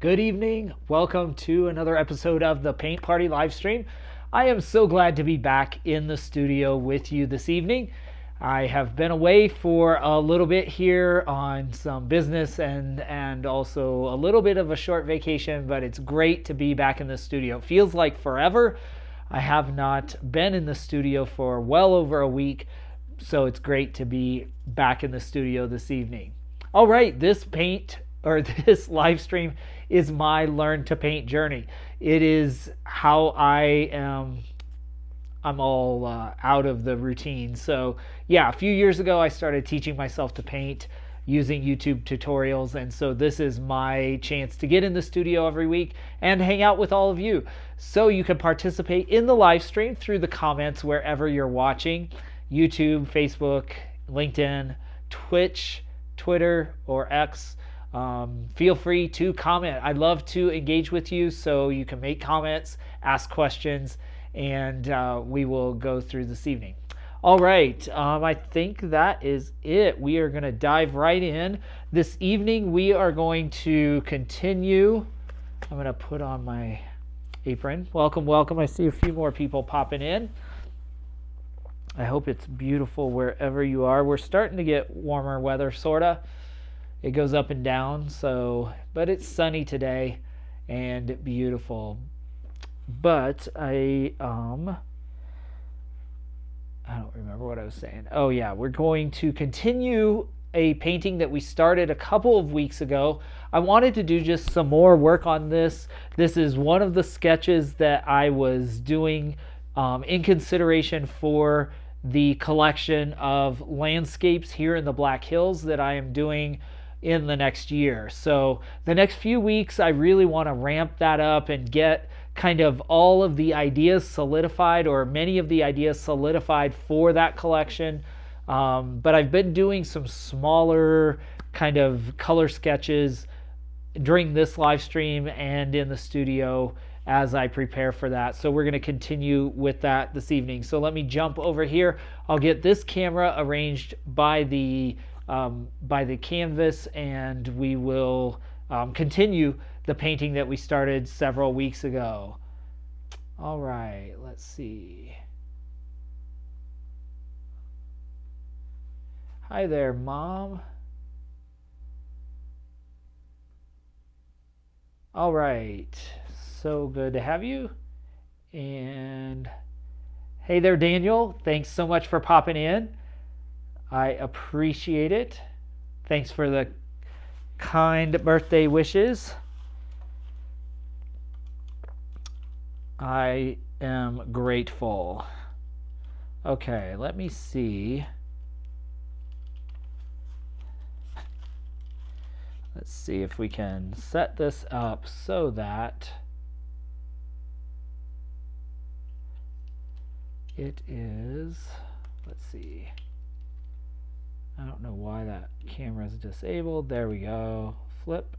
Good evening. Welcome to another episode of the Paint Party Livestream. I am so glad to be back in the studio with you this evening. I have been away for a little bit here on some business and also a little bit of a short vacation, but it's great to be back in the studio. It feels like forever. I have not been in the studio for well over a week, so it's great to be back in the studio this evening. All right, this live stream is my learn to paint journey. It is how I'm all out of the routine. So yeah, a few years ago I started teaching myself to paint using YouTube tutorials, and so this is my chance to get in the studio every week and hang out with all of you. So you can participate in the live stream through the comments wherever you're watching: YouTube, Facebook, LinkedIn, Twitch, Twitter, or X. Feel free to comment. I'd love to engage with you, so you can make comments, ask questions, and we will go through this evening. All right, I think that is it. We are going to dive right in. This evening we are going to continue. I'm going to put on my apron. Welcome, welcome. I see a few more people popping in. I hope it's beautiful wherever you are. We're starting to get warmer weather, sorta. It goes up and down, but it's sunny today and beautiful. But I don't remember what I was saying. Oh yeah, we're going to continue a painting that we started a couple of weeks ago. I wanted to do just some more work on this. This is one of the sketches that I was doing in consideration for the collection of landscapes here in the Black Hills that I am doing in the next year. So the next few weeks I really want to ramp that up and get kind of all of the ideas solidified, or many of the ideas solidified for that collection. But I've been doing some smaller kind of color sketches during this live stream and in the studio as I prepare for that. So we're going to continue with that this evening. So let me jump over here. I'll get this camera arranged by the canvas, and we will continue the painting that we started several weeks ago. All right, let's see. Hi there, Mom. All right, so good to have you. And hey there, Daniel. Thanks so much for popping in. I appreciate it. Thanks for the kind birthday wishes. I am grateful. Okay, let me see. Let's see if we can set this up so that it is, let's see. I don't know why that camera is disabled. There we go. Flip.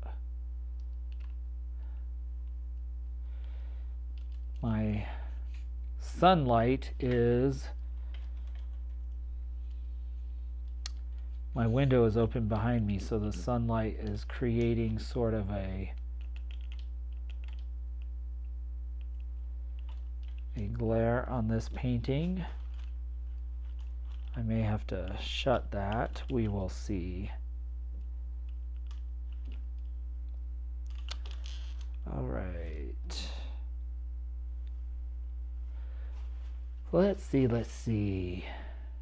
My sunlight is, my window is open behind me, so the sunlight is creating sort of a glare on this painting. I may have to shut that. We will see. All right. Let's see.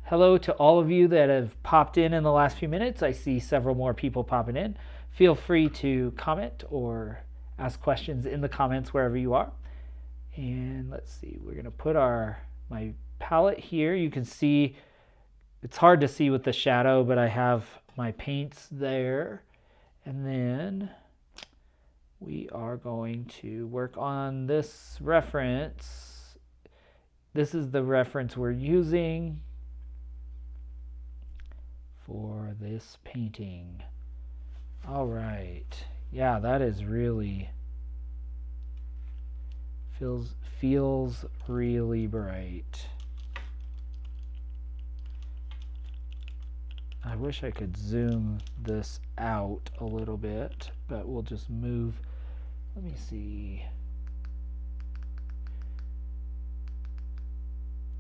Hello to all of you that have popped in the last few minutes. I see several more people popping in. Feel free to comment or ask questions in the comments wherever you are. And let's see. We're going to put my palette here. You can see, it's hard to see with the shadow, but I have my paints there. And then we are going to work on this reference. This is the reference we're using for this painting. All right. Yeah, that is really, feels really bright. I wish I could zoom this out a little bit, but we'll just move Let me see.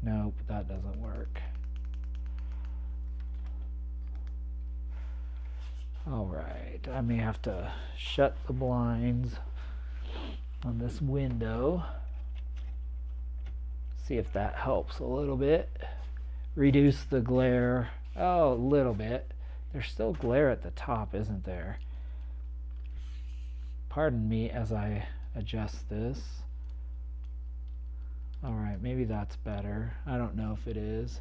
Nope, that doesn't work. All right, I may have to shut the blinds on this window. See if that helps a little bit. Reduce the glare. Oh, a little bit. There's still glare at the top, isn't there? Pardon me as I adjust this. All right, maybe that's better. I don't know if it is.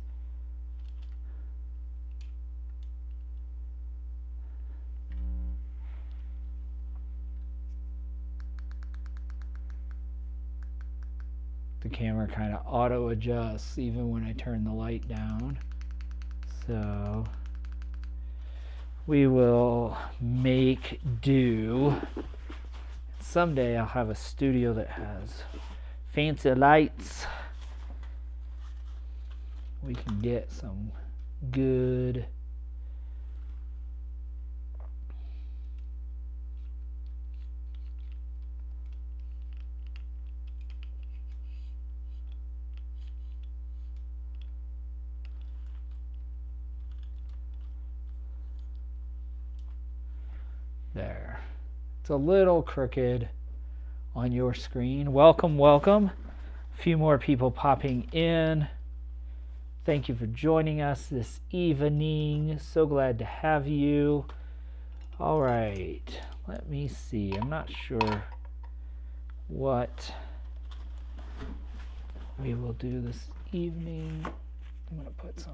The camera kind of auto adjusts even when I turn the light down. So we will make do. Someday I'll have a studio that has fancy lights. We can get some good there. It's a little crooked on your screen. Welcome, welcome. A few more people popping in. Thank you for joining us this evening. So glad to have you. All right, let me see. I'm not sure what we will do this evening. I'm going to put some.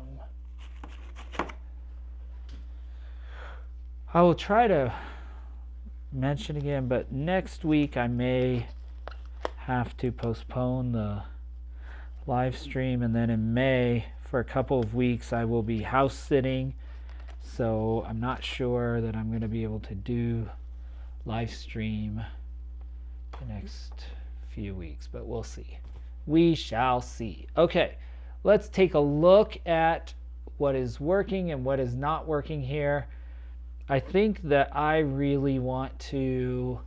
I will try to mention again, but next week I may have to postpone the live stream, and then in May for a couple of weeks I will be house sitting, so I'm not sure that I'm going to be able to do live stream the next few weeks, but we'll see. We shall see. Okay, let's take a look at what is working and what is not working here. I think that I really want to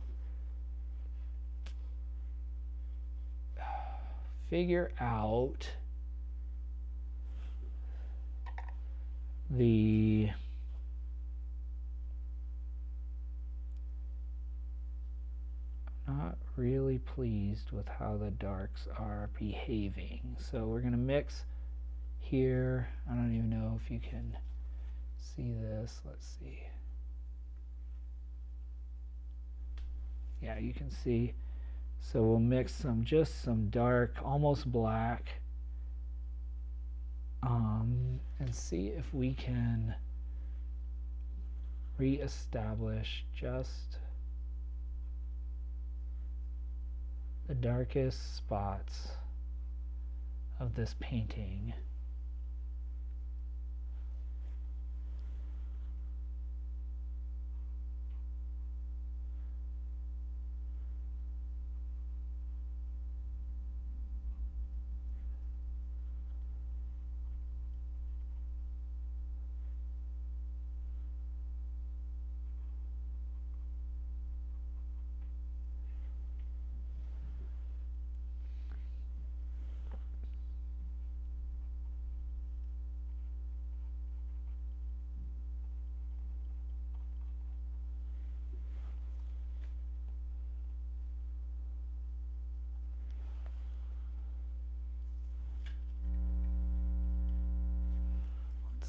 figure out the I'm not really pleased with how the darks are behaving. So we're going to mix here. I don't even know if you can see this. Let's see. Yeah, you can see. So we'll mix just some dark, almost black, and see if we can reestablish just the darkest spots of this painting.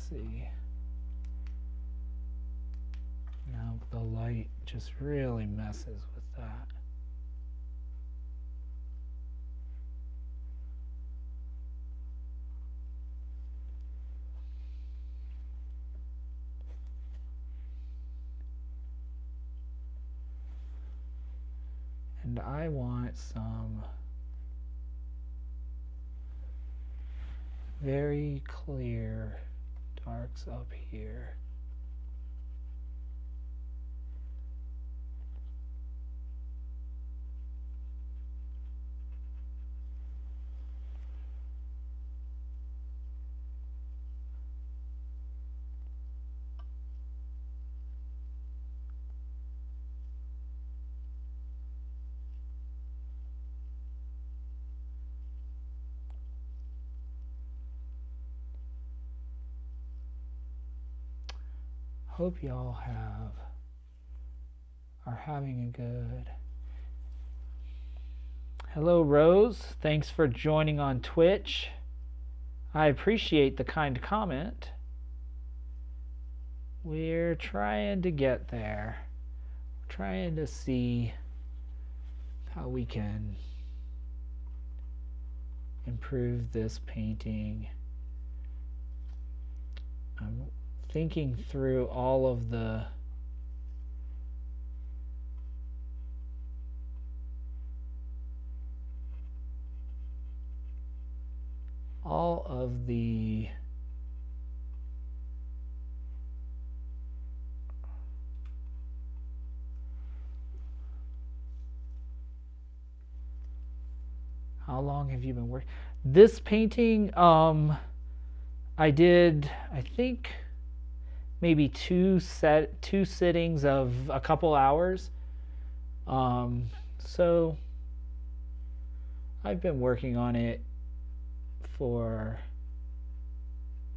See. Now the light just really messes with that. And I want some very clear darks up here. Hope y'all are having a good. Hello, Rose. Thanks for joining on Twitch. I appreciate the kind comment. We're trying to get there. We're trying to see how we can improve this painting. I'm thinking through all of the How long have you been working? This painting, I did, I think, maybe two sittings of a couple hours. So I've been working on it for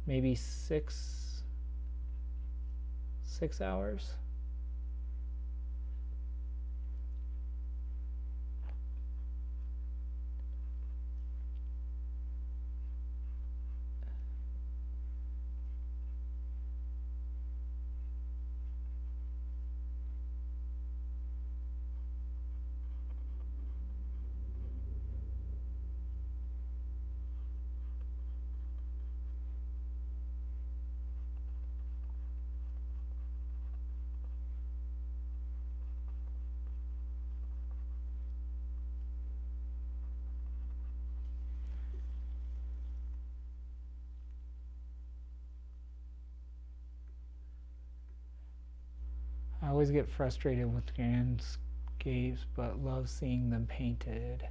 maybe six hours. I always get frustrated with landscapes, but love seeing them painted.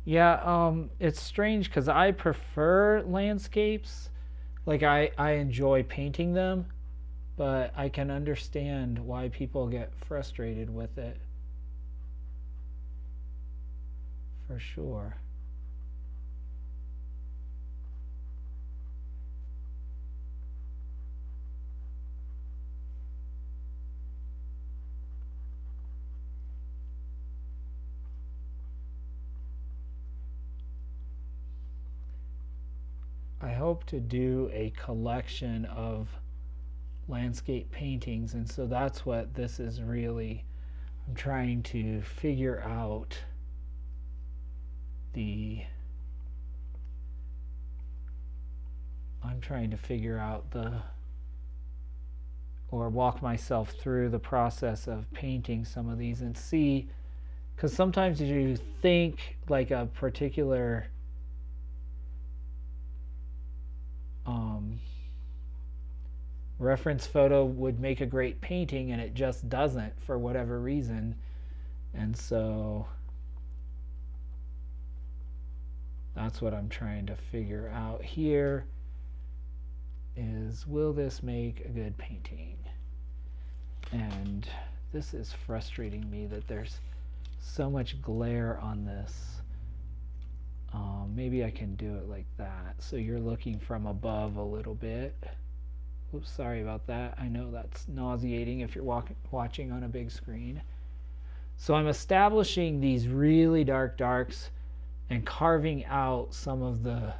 Yeah, it's strange because I prefer landscapes. Like I enjoy painting them, but I can understand why people get frustrated with it. For sure. I hope to do a collection of landscape paintings, and so that's what this is really. I'm trying to figure out or walk myself through the process of painting some of these and see, because sometimes you think like a particular reference photo would make a great painting, and it just doesn't for whatever reason. And so that's what I'm trying to figure out here is, will this make a good painting? And this is frustrating me that there's so much glare on this. Maybe I can do it like that, so you're looking from above a little bit. Oops, sorry about that. I know that's nauseating if you're watching on a big screen. So I'm establishing these really dark darks and carving out some of the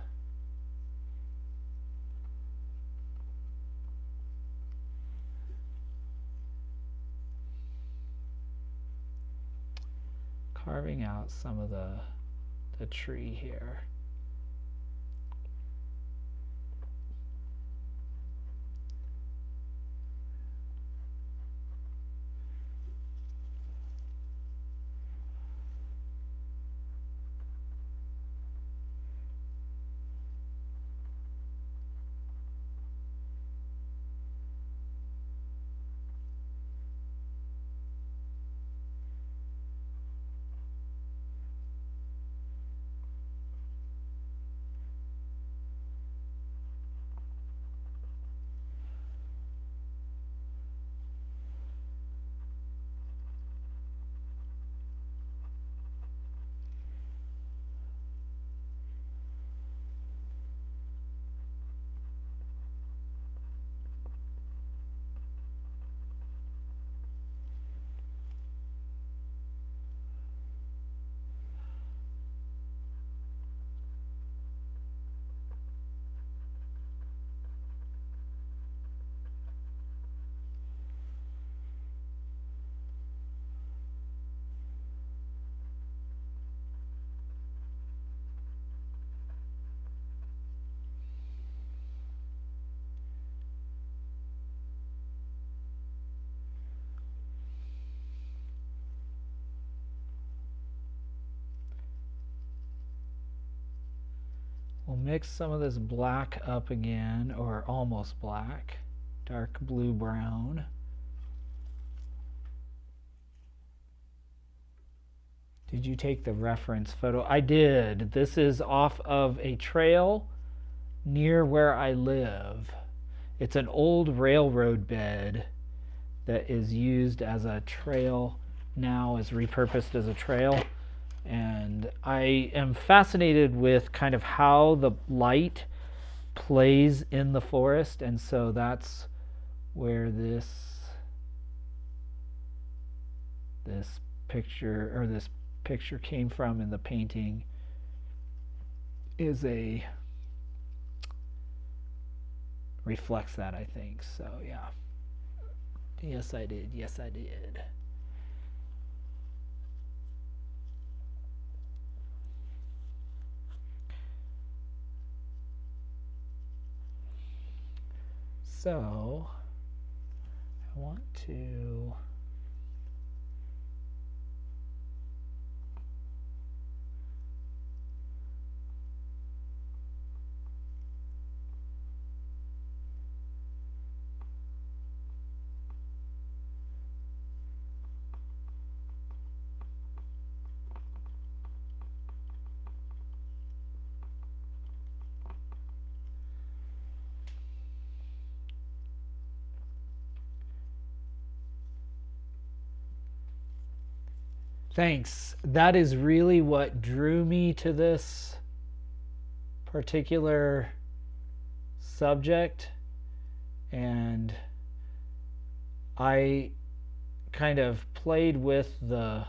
tree here. We'll mix some of this black up again, or almost black, dark blue brown. Did you take the reference photo? I did. This is off of a trail near where I live. It's an old railroad bed that is used as a trail now, is repurposed as a trail. And I am fascinated with kind of how the light plays in the forest, and so that's where this picture came from in the painting. Reflects that, I think. So yeah. Yes, I did. Yes, I did. So I want to Thanks. That is really what drew me to this particular subject, and I kind of played with the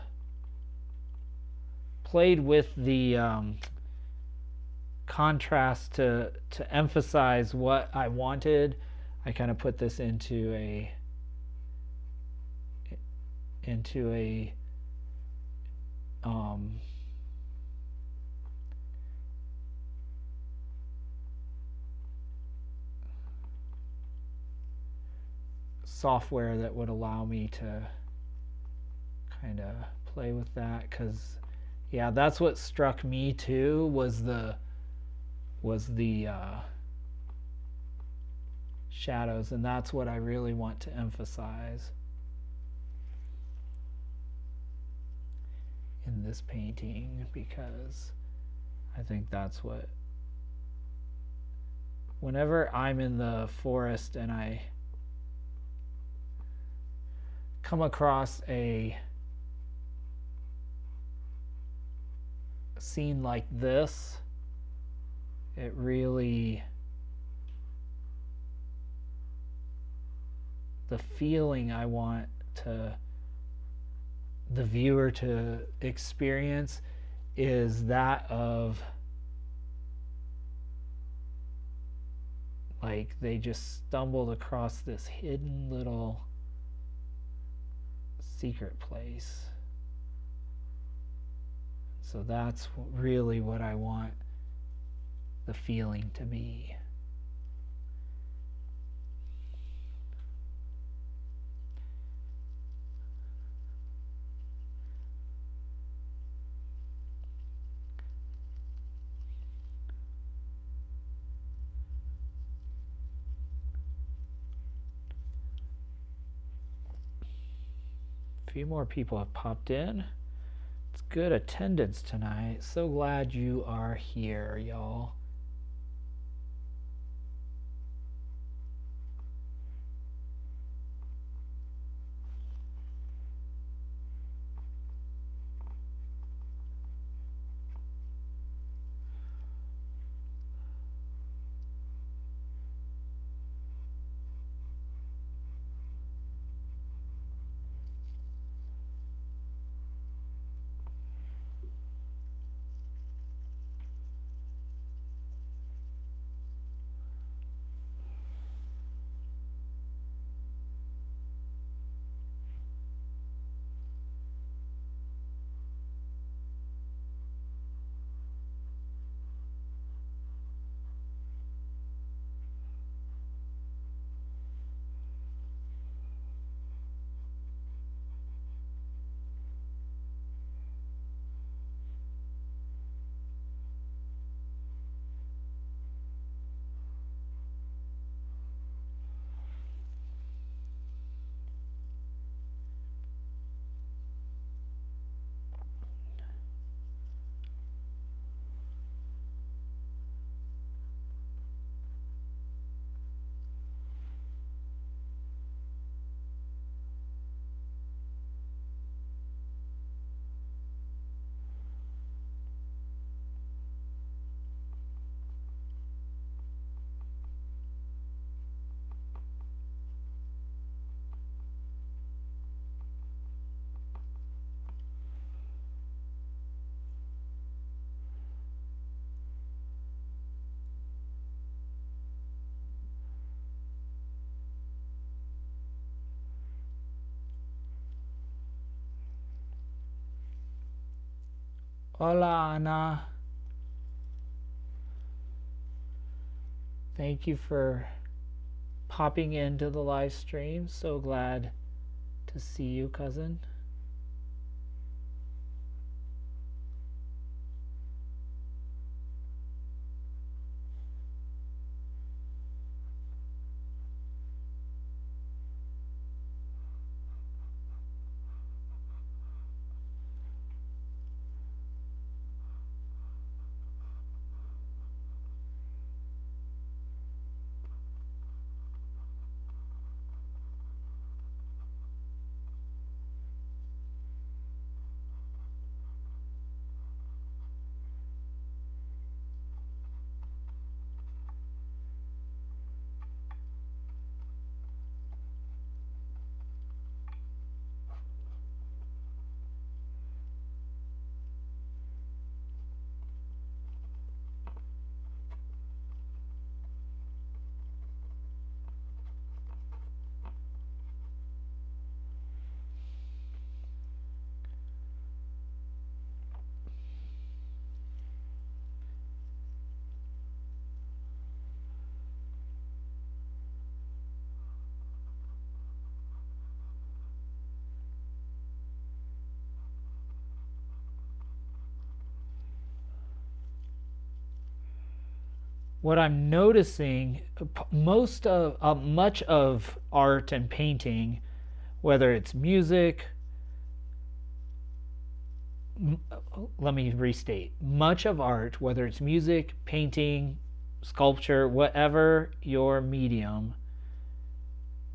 contrast to emphasize what I wanted. I kind of put this into a software that would allow me to kind of play with that, because yeah, that's what struck me too, was the shadows, and that's what I really want to emphasize in this painting, because I think that's what, whenever I'm in the forest and I come across a scene like this, it really, the feeling I want the viewer to experience is that of, like, they just stumbled across this hidden little secret place. So that's really what I want the feeling to be. A few more people have popped in. It's good attendance tonight. So glad you are here, y'all. Hola, Ana. Thank you for popping into the live stream. So glad to see you, cousin. What I'm noticing, much of art and painting, whether it's music, let me restate, much of art, whether it's music, painting, sculpture, whatever your medium,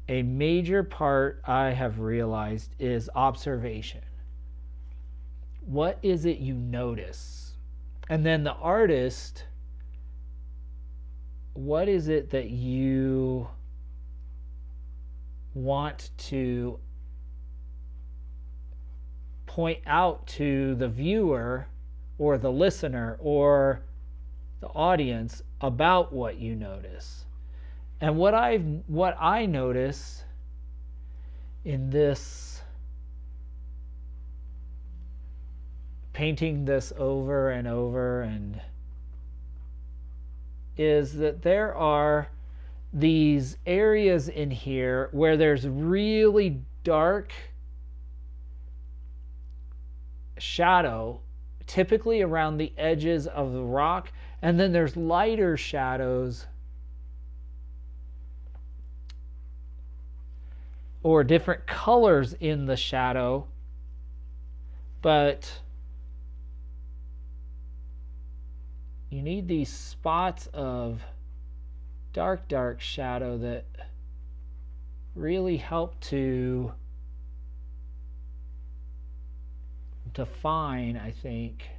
a major part I have realized is observation. What is it you notice? And then the artist, what is it that you want to point out to the viewer or the listener or the audience about what you notice? And what I notice in this, painting this over and over, and is that there are these areas in here where there's really dark shadow, typically around the edges of the rock, and then there's lighter shadows or different colors in the shadow, but you need these spots of dark shadow that really help to define, I think,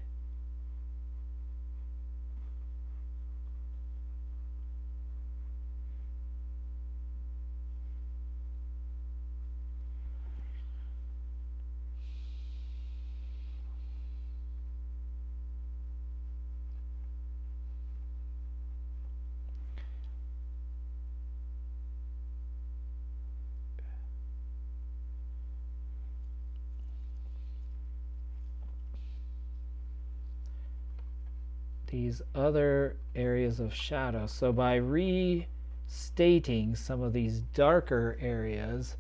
these other areas of shadow. So by restating some of these darker areas,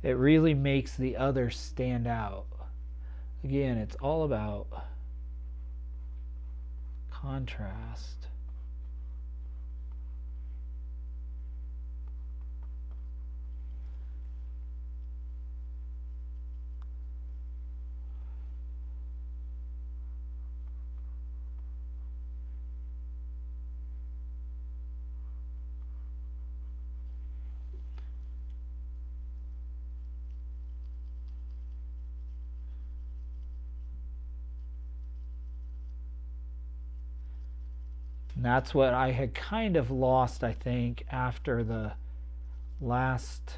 it really makes the others stand out. Again, it's all about contrast. And that's what I had kind of lost, I think, after the last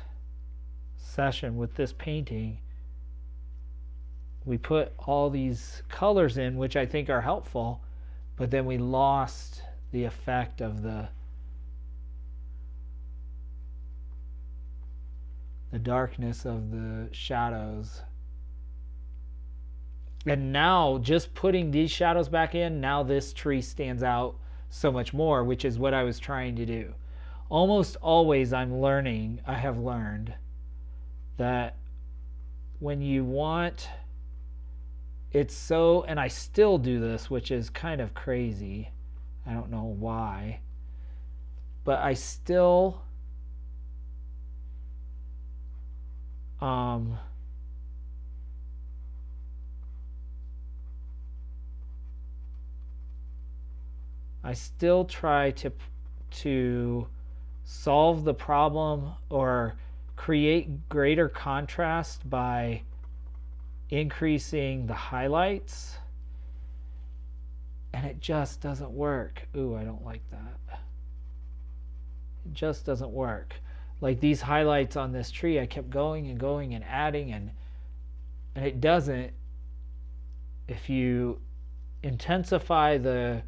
session with this painting. We put all these colors in, which I think are helpful, but then we lost the effect of the darkness of the shadows And now just putting these shadows back in, now this tree stands out so much more, which is what I was trying to do. Almost always I have learned that when you want, it's so, and I still do this, which is kind of crazy. I don't know why, but I still try to solve the problem or create greater contrast by increasing the highlights, and it just doesn't work. Ooh, I don't like that. It just doesn't work. Like these highlights on this tree, I kept going and going and adding, and it doesn't. If you intensify the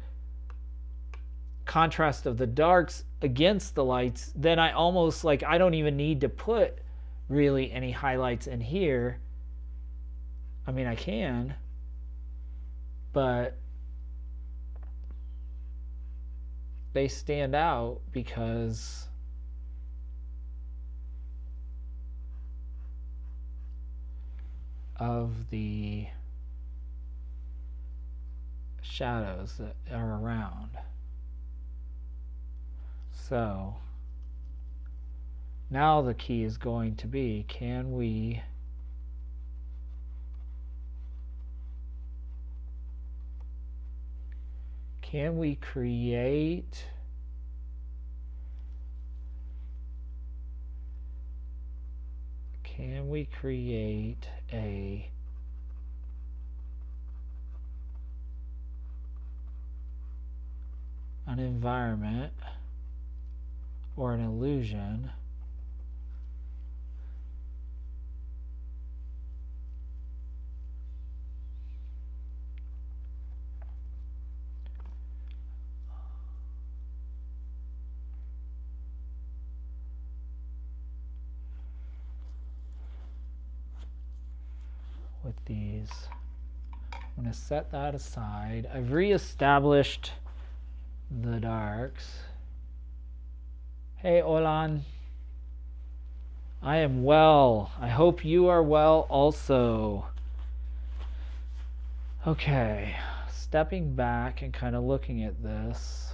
contrast of the darks against the lights, then I almost, like, I don't even need to put really any highlights in here. I mean, I can, but they stand out because of the shadows that are around. So now the key is going to be, can we create an environment or an illusion with these. I'm going to set that aside. I've reestablished the darks. Hey, Olan. I am well. I hope you are well also. Okay, stepping back and kind of looking at this.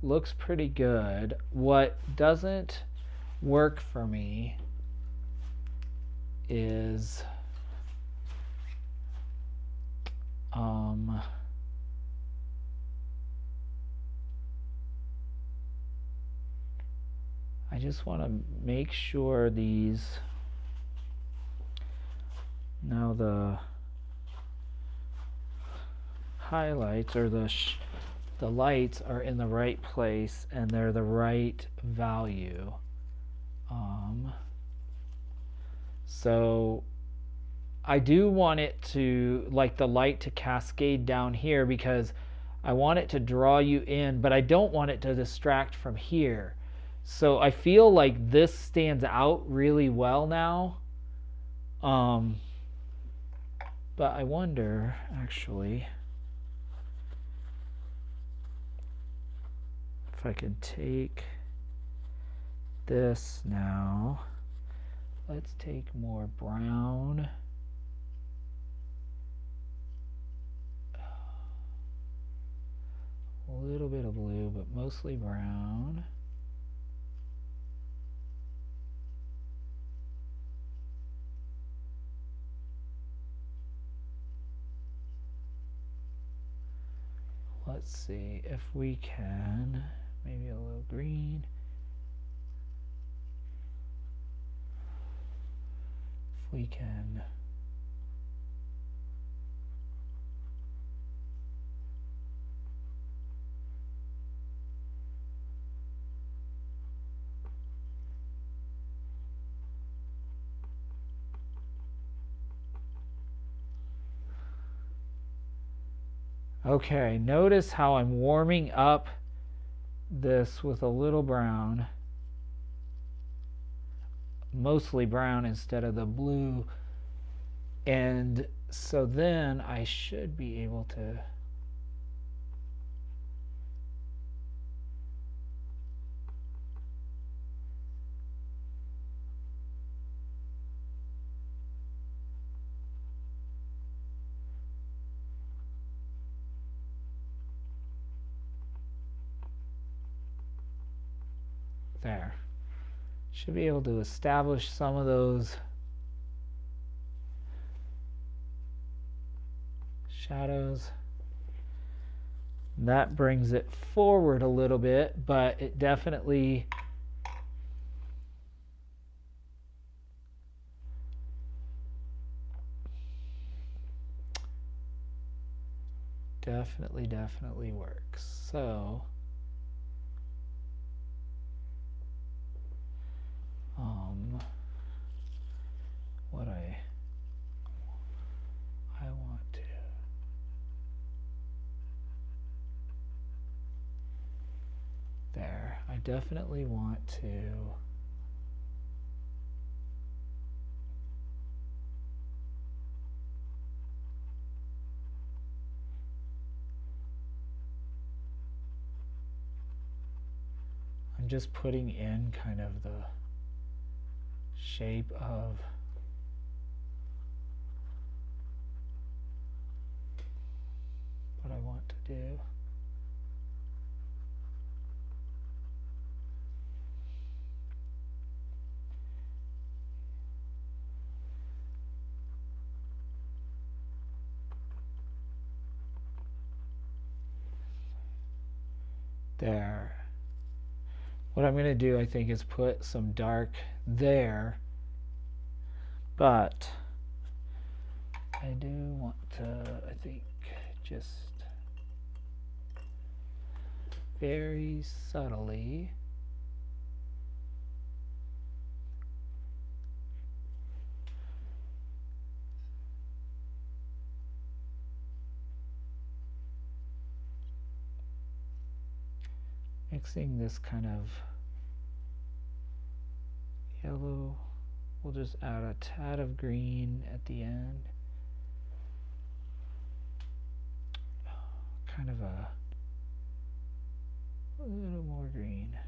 Looks pretty good. What doesn't work for me is I just want to make sure these, now the highlights or the lights are in the right place and they're the right value. So I do want it to, like the light to cascade down here because I want it to draw you in, but I don't want it to distract from here. So I feel like this stands out really well now. But I wonder, actually, if I can take this now. Let's take more brown. A little bit of blue, but mostly brown. Let's see if we can, maybe a little green. If we can Okay, notice how I'm warming up this with a little brown, mostly brown instead of the blue, and so then I should be able to there. Should be able to establish some of those shadows. That brings it forward a little bit, but it definitely works. So what I want to there. I definitely want to I'm just putting in kind of the shape of what I want to do. There. What I'm going to do, I think, is put some dark there, but I do want to, I think, just very subtly mixing this kind of yellow. We'll just add a tad of green at the end. Kind of a little more green.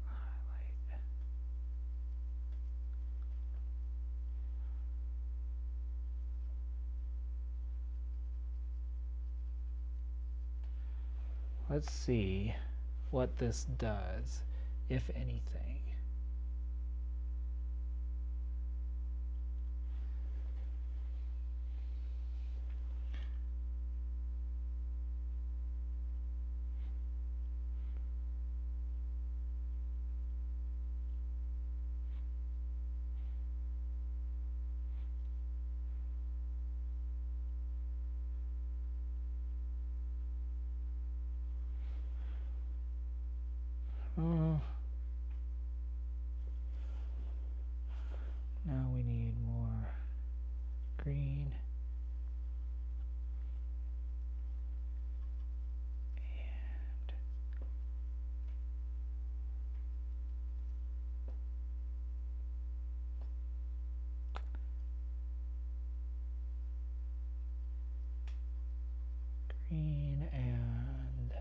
Highlight. Let's see what this does, if anything. Now we need more green. And green and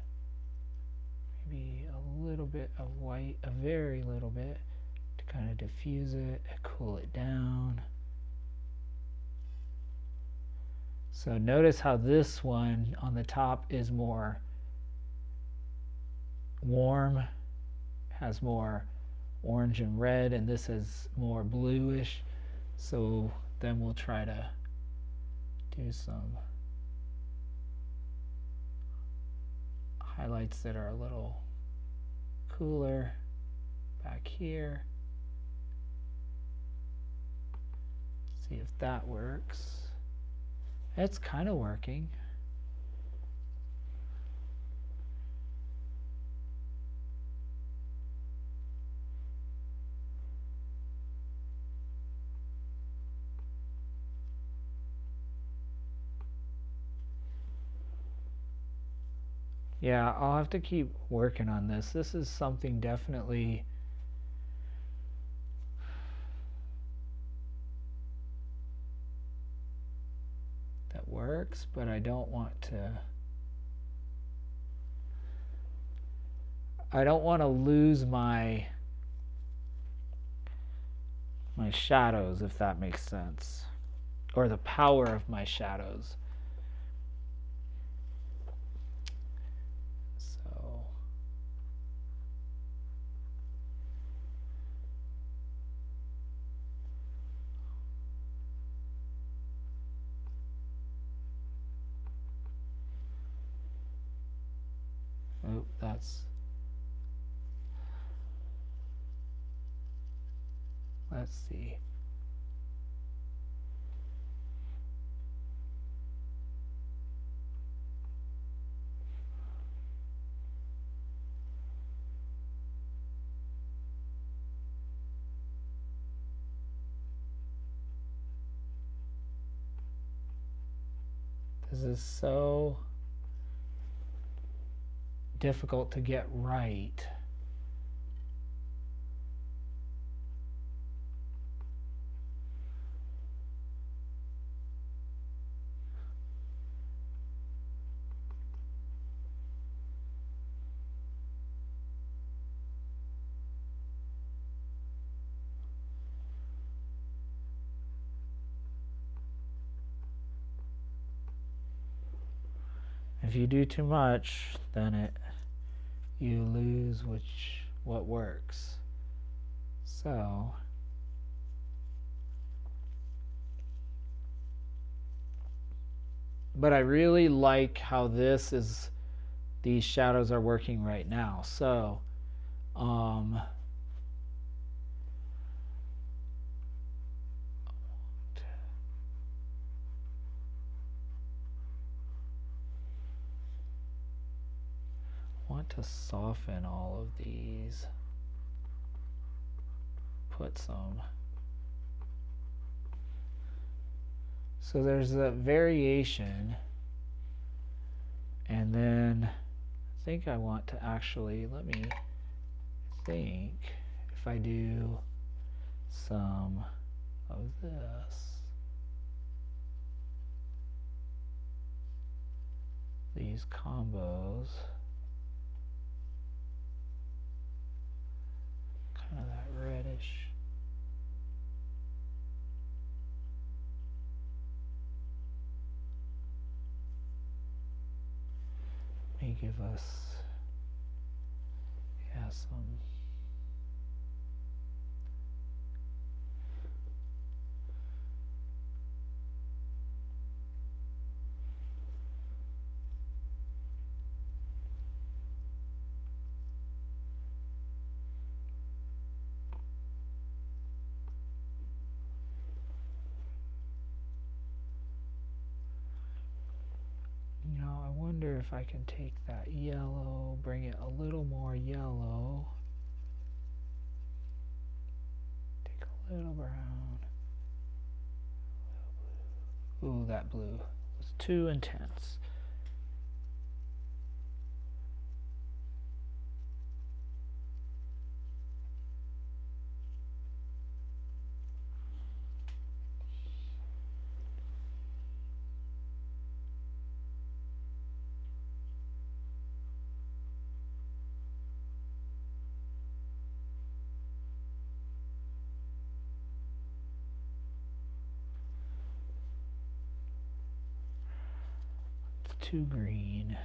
maybe a little bit of white, a very little bit, to kind of diffuse it and cool it down. So notice how this one on the top is more warm, has more orange and red, and this is more bluish. So then we'll try to do some highlights that are a little cooler back here. See if that works. It's kind of working. Yeah, I'll have to keep working on this. This is something definitely that works, but I don't want to lose my shadows, if that makes sense, or the power of my shadows. So oh, let's see. This is so difficult to get right. If you do too much, then you lose what works. So but I really like how these shadows are working right now. So want to soften all of these, put some. So there's a variation, and then I think I want to actually, let me think, if I do some of this, these combos, kind of that reddish. May give us, yeah, some. I wonder if I can take that yellow, bring it a little more yellow, take a little brown, a little blue. Ooh, that blue was too intense. Too green.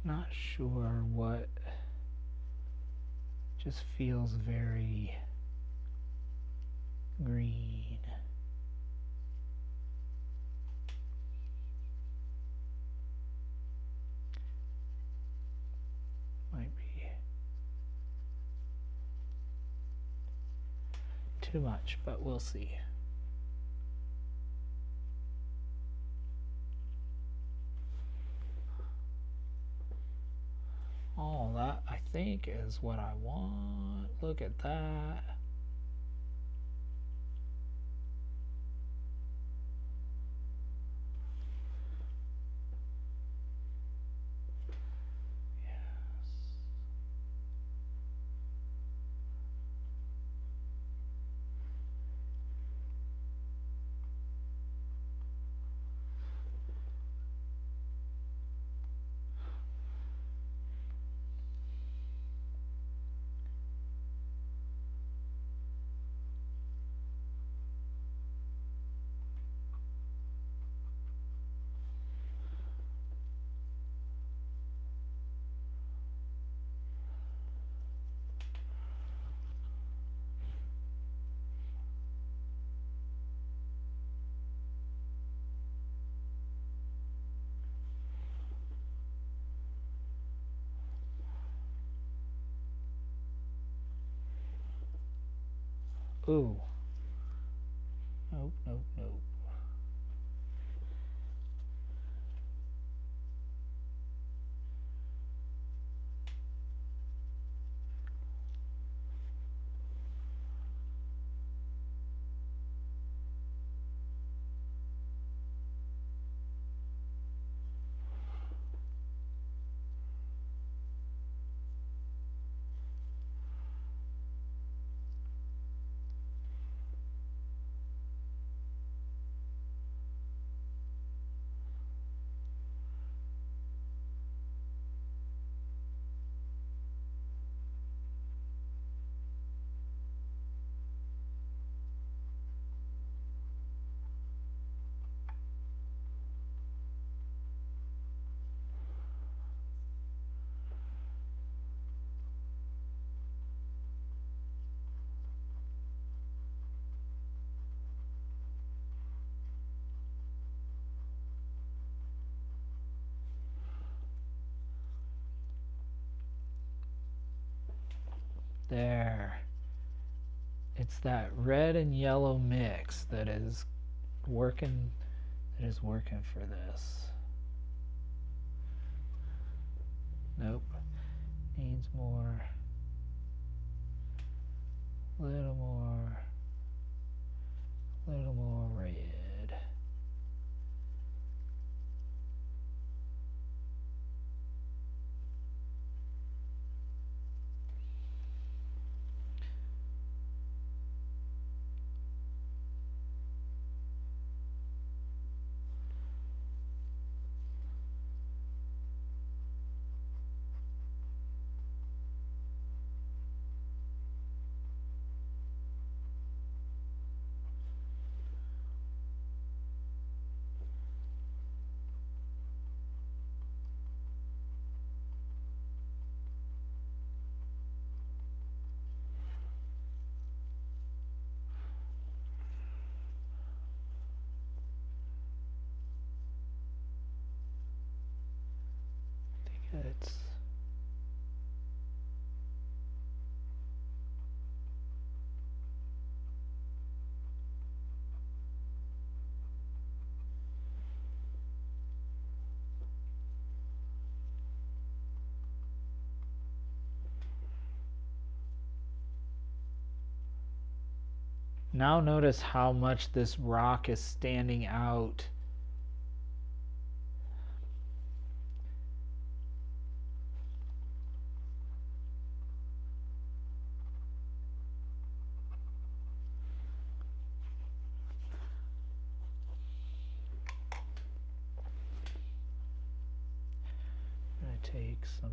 Not sure what, just feels very green. Might be too much, but we'll see. All that, I think, is what I want. Look at that. Ooh. Nope, nope, nope. There. It's that red and yellow mix that is working for this. Nope. Needs more. Little more red. It's now notice how much this rock is standing out. I'm going to take some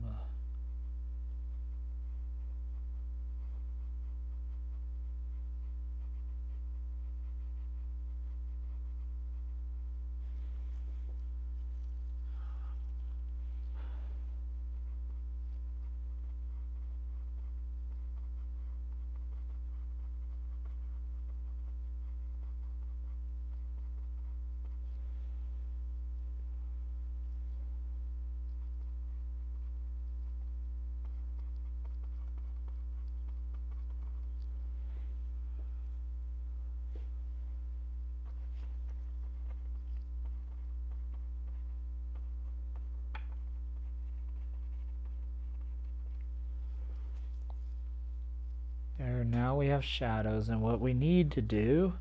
now we have shadows, and what we need to do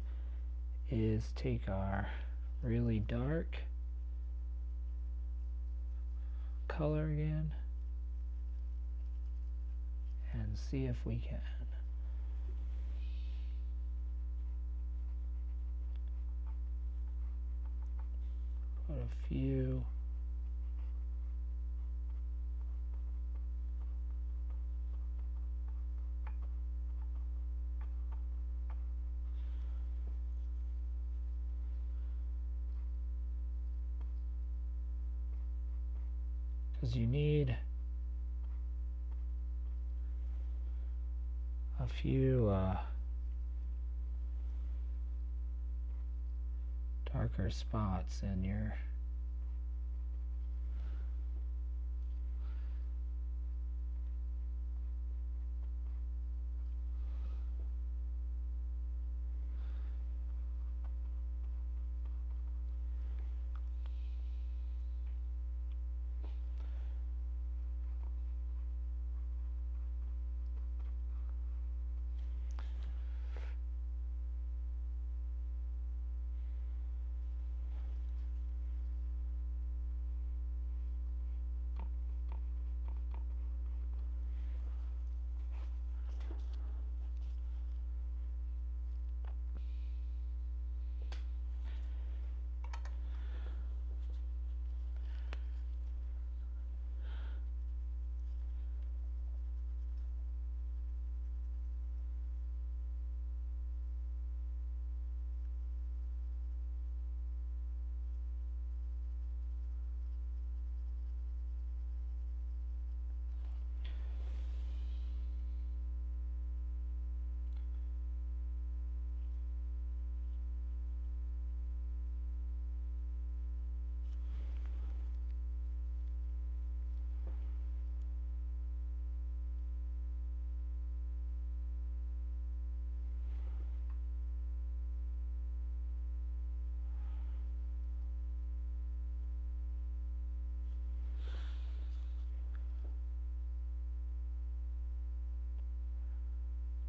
is take our really dark color again and see if we can put a few because you need a few darker spots in your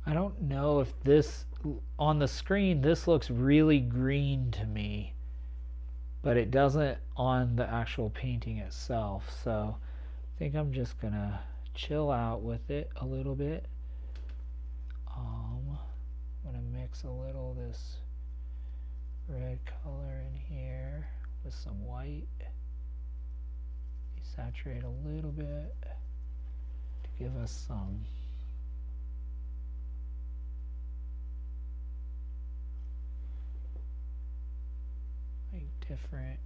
I don't know if this, on the screen, this looks really green to me, but it doesn't on the actual painting itself. So I think I'm just gonna chill out with it a little bit. I'm gonna mix a little of this red color in here with some white. Desaturate a little bit to give us some different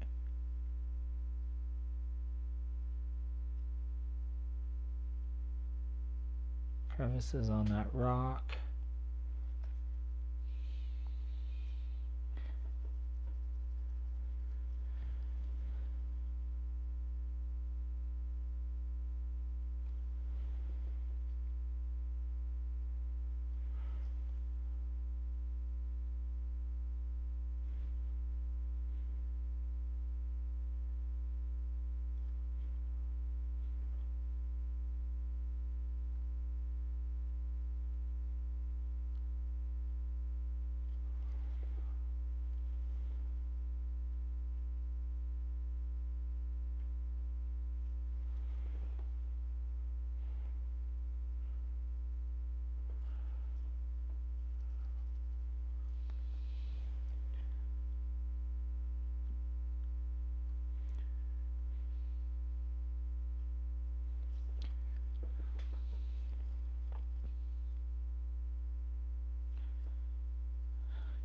crevices on that rock.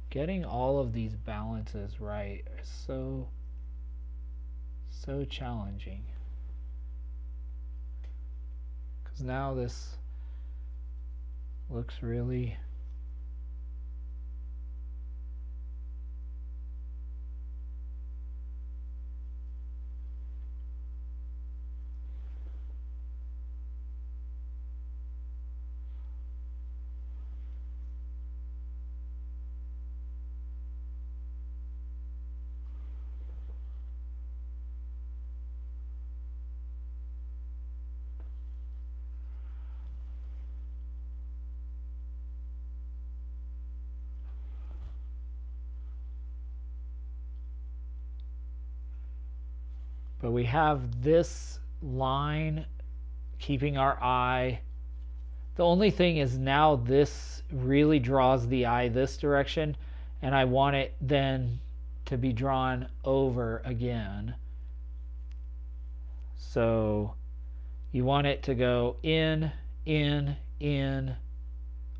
Getting all of these balances right is so challenging, because now this looks really But we have this line keeping our eye. The only thing is now this really draws the eye this direction, and I want it then to be drawn over again. So you want it to go in,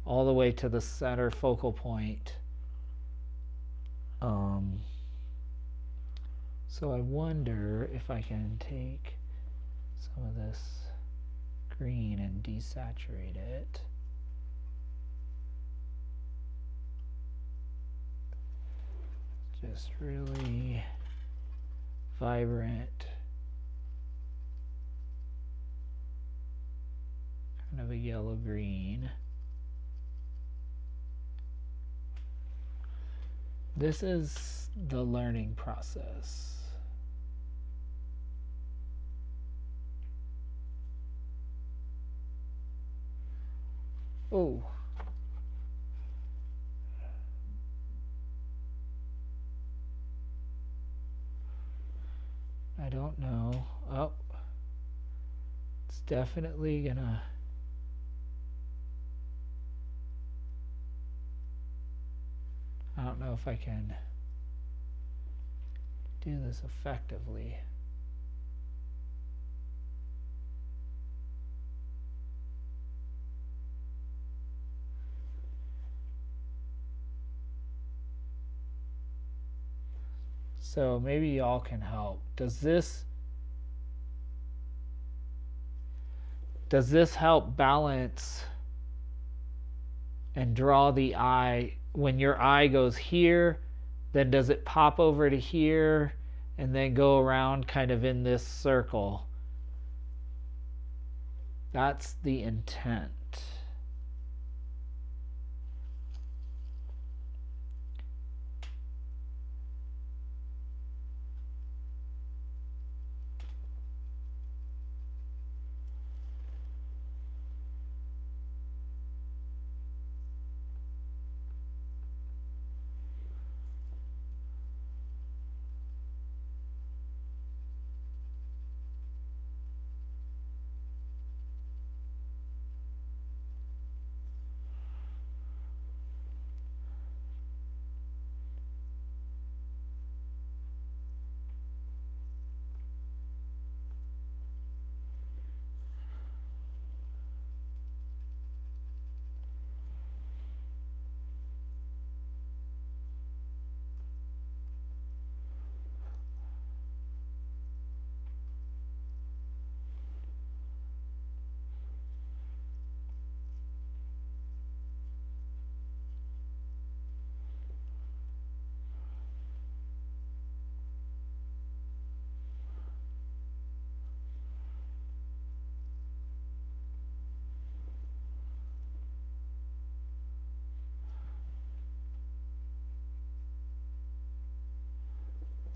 all the way to the center focal point. So I wonder if I can take some of this green and desaturate it. Just really vibrant, kind of a yellow green. This is the learning process. Oh. I don't know. Oh. It's definitely gonna... I don't know if I can do this effectively. So maybe y'all can help. Does this help balance and draw the eye? When your eye goes here, then does it pop over to here and then go around kind of in this circle? That's the intent.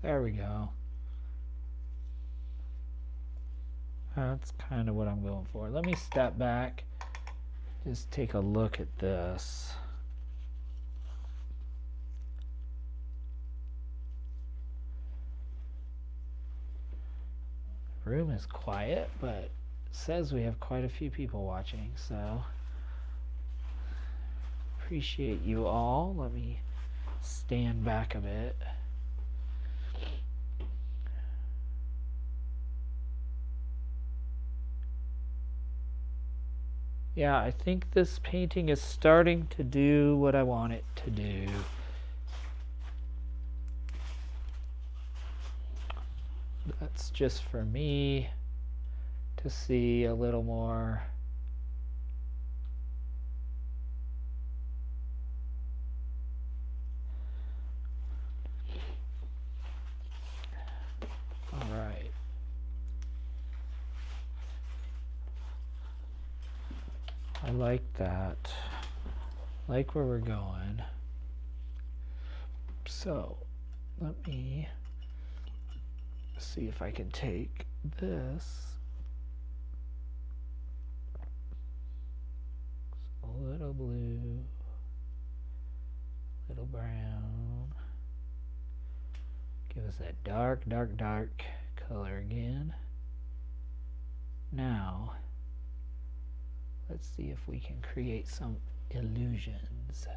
There we go. That's kind of what I'm going for. Let me step back, just take a look at this. The room is quiet, but it says we have quite a few people watching, so appreciate you all. Let me stand back a bit. Yeah, I think this painting is starting to do what I want it to do. That's just for me to see a little more. All right. I like that. I like where we're going. So let me see if I can take this, a little blue, little brown, give us that dark, dark, dark color again. Now, let's see if we can create some illusions.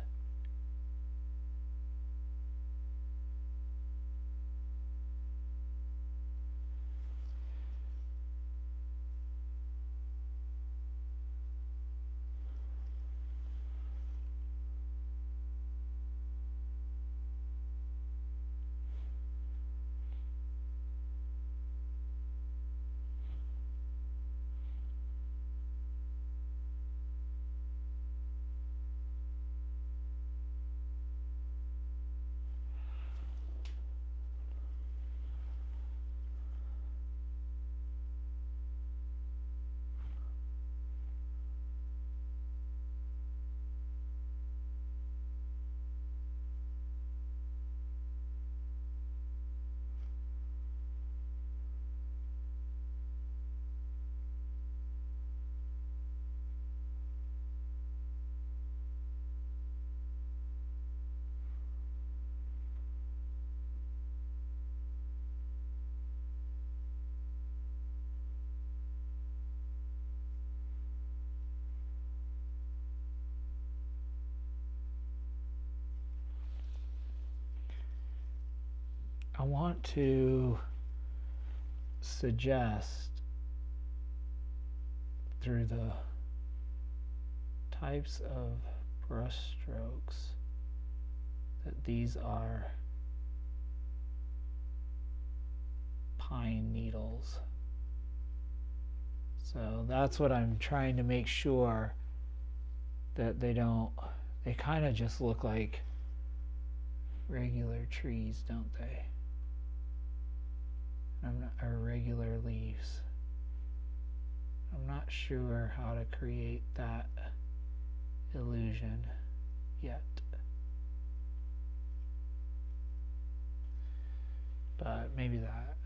I want to suggest through the types of brush strokes that these are pine needles. So that's what I'm trying to make sure that they kind of just look like regular trees, don't they? Or regular leaves. I'm not sure how to create that illusion yet. But maybe that.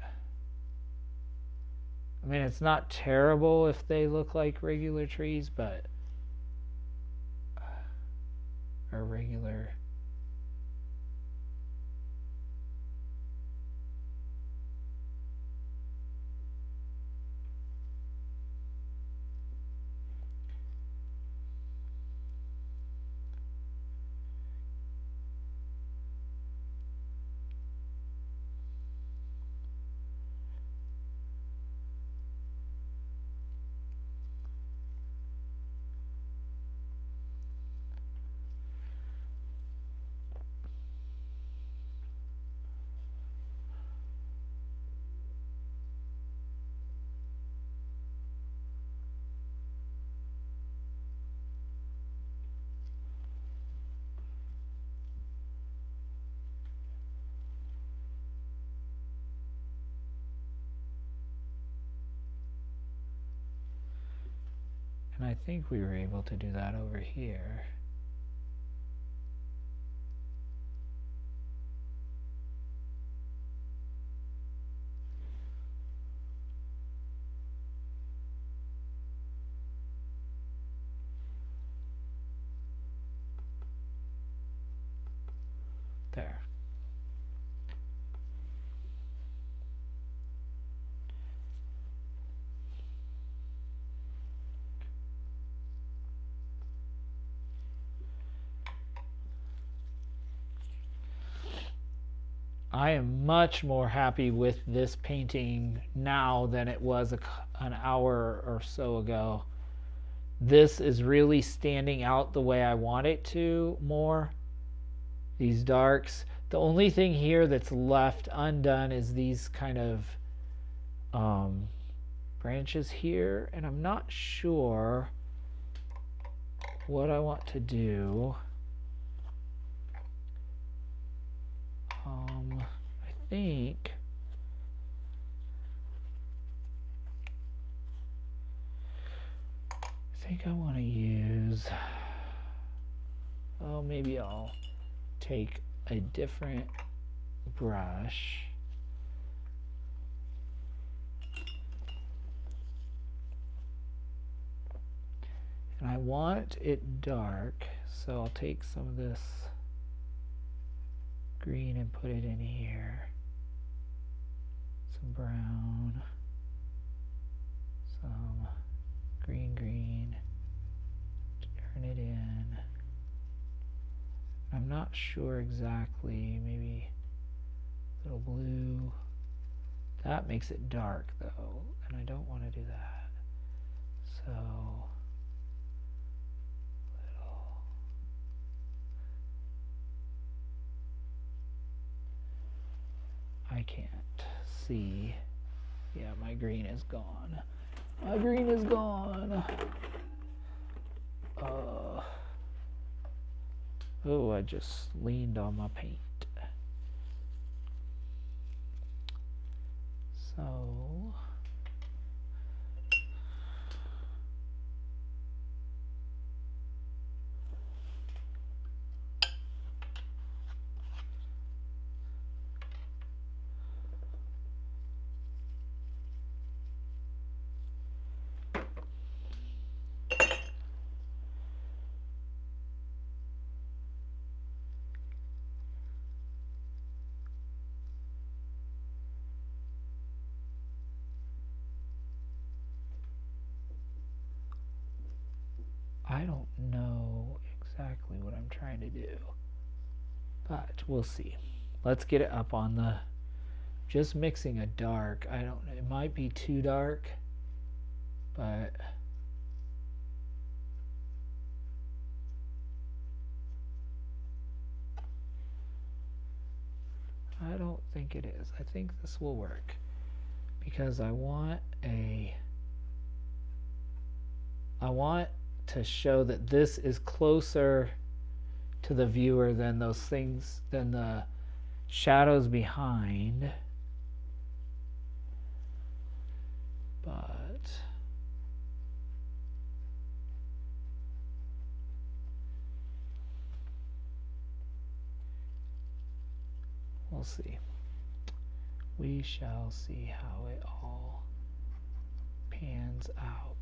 I mean, it's not terrible if they look like regular trees, but or regular. And I think we were able to do that over here. There. I am much more happy with this painting now than it was an hour or so ago. This is really standing out the way I want it to more. These darks. The only thing here that's left undone is these kind of branches here, and I'm not sure what I want to do. I think I want to use, oh, maybe I'll take a different brush. And I want it dark, so I'll take some of this green and put it in here. some brown, some green, turn it in. I'm not sure exactly, maybe a little blue. That makes it dark though, and I don't want to do that. So, little. I can't see. Yeah, my green is gone. My green is gone. Oh, I just leaned on my paint. So, I don't know exactly what I'm trying to do, but we'll see. Let's get it up on the, just mixing a dark. I don't know, it might be too dark, but I don't think it is. I think this will work because I want to show that this is closer to the viewer than those things, than the shadows behind. But we'll see. We shall see how it all pans out.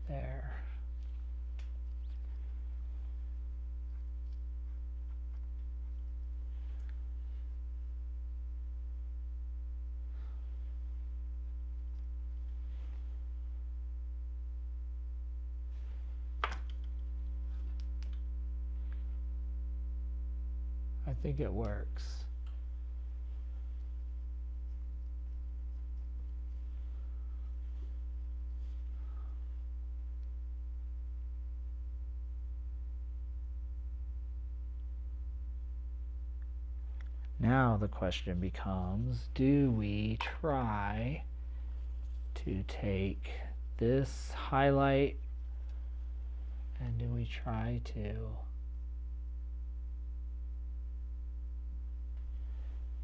There. I think it works. Now the question becomes, do we try to take this highlight and do we try to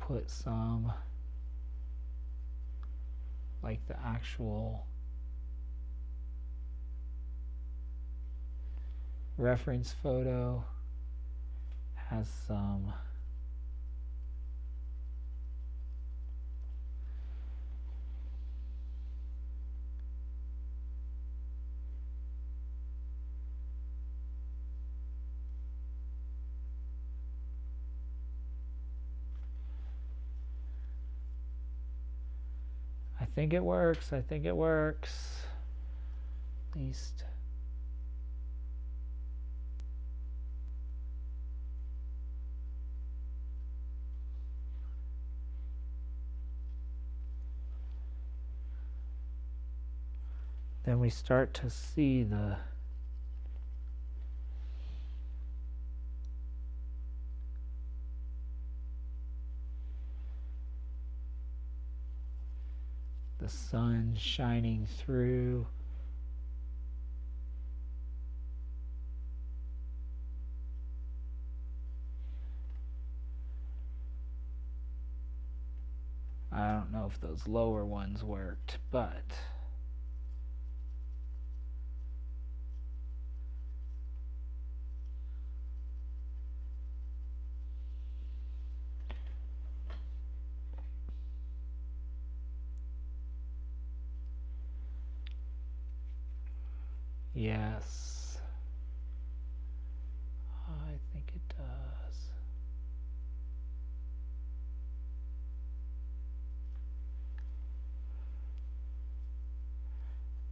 put some, like the actual reference photo has some I think it works. I think it works. At least. Then we start to see the sun shining through. I don't know if those lower ones worked, but Yes. I think it does.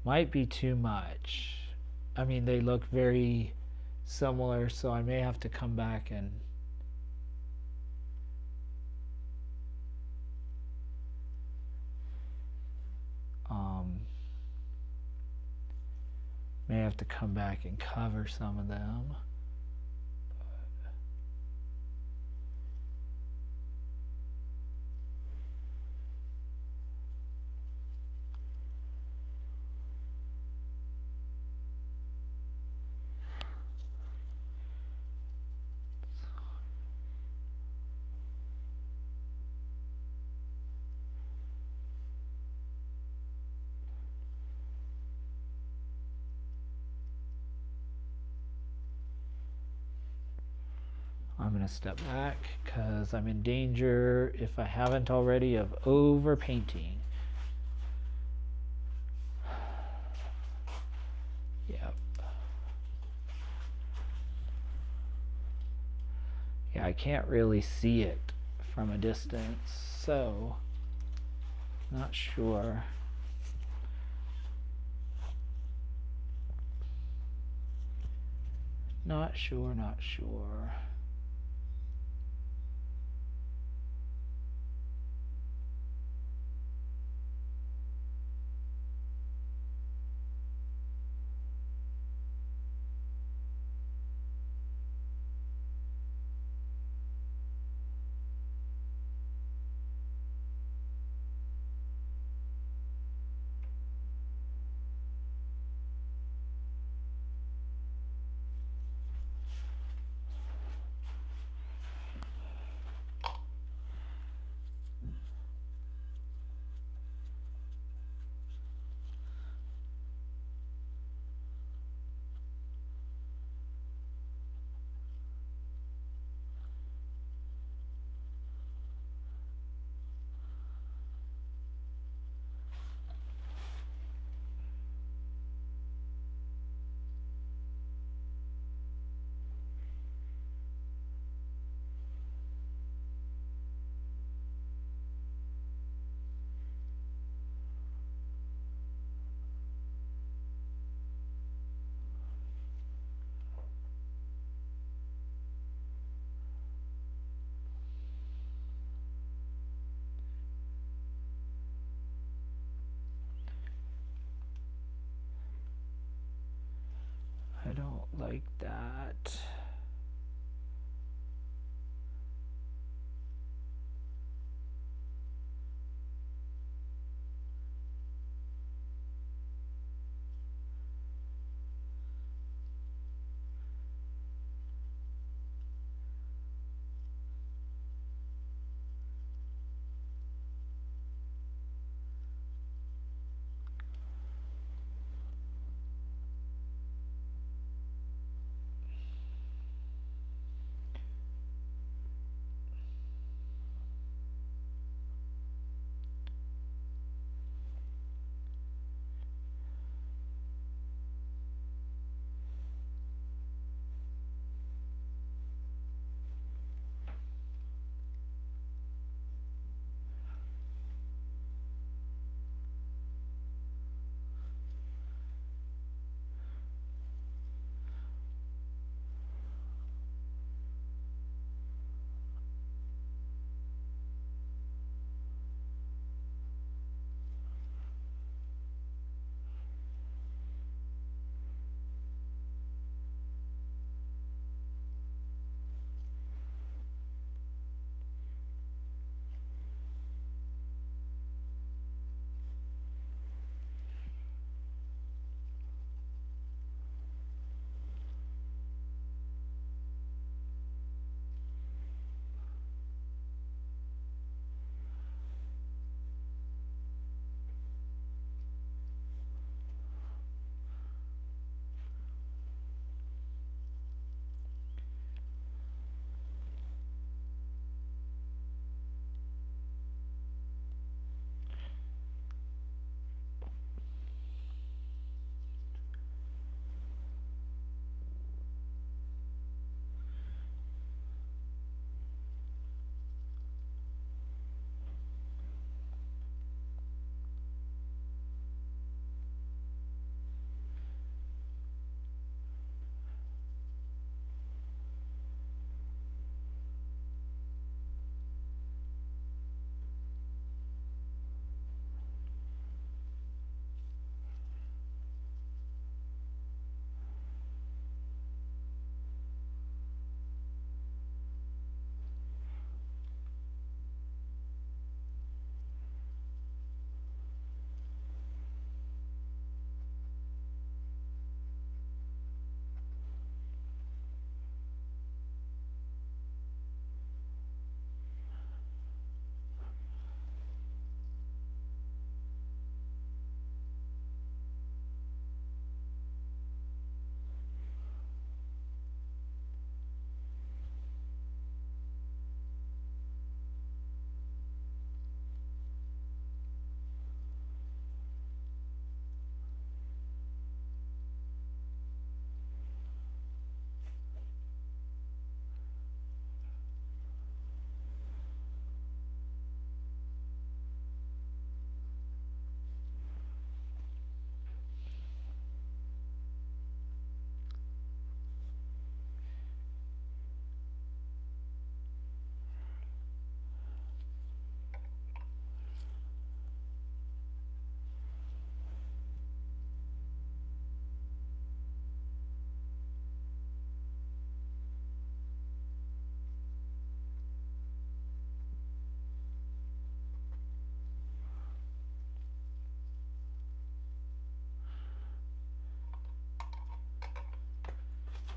Might be too much. I mean, they look very similar, so I may have to come back and cover some of them. I'm going to step back because I'm in danger, if I haven't already, of over painting. Yep. Yeah, I can't really see it from a distance, so not sure. Not sure. I don't like that.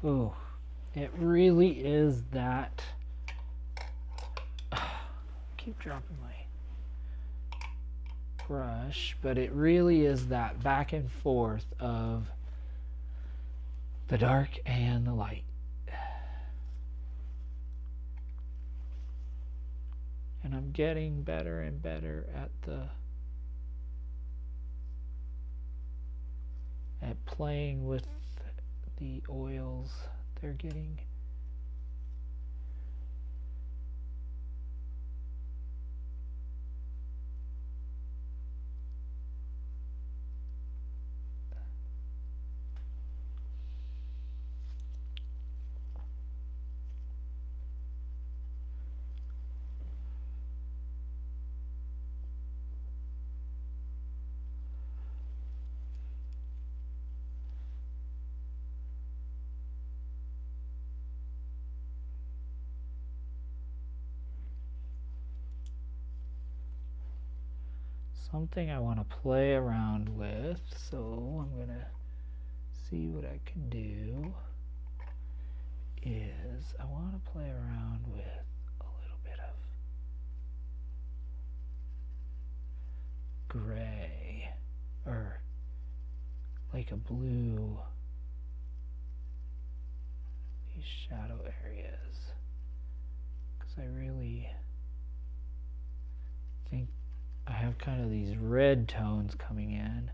Oh, it really is that. Keep dropping my brush, but it really is that back and forth of the dark and the light. And I'm getting better and better at playing with the oils they're getting. Something I want to play around with, so I'm going to see what I can do is I want to play around with a little bit of gray or like a blue, these shadow areas, because I really think I have kind of these red tones coming in,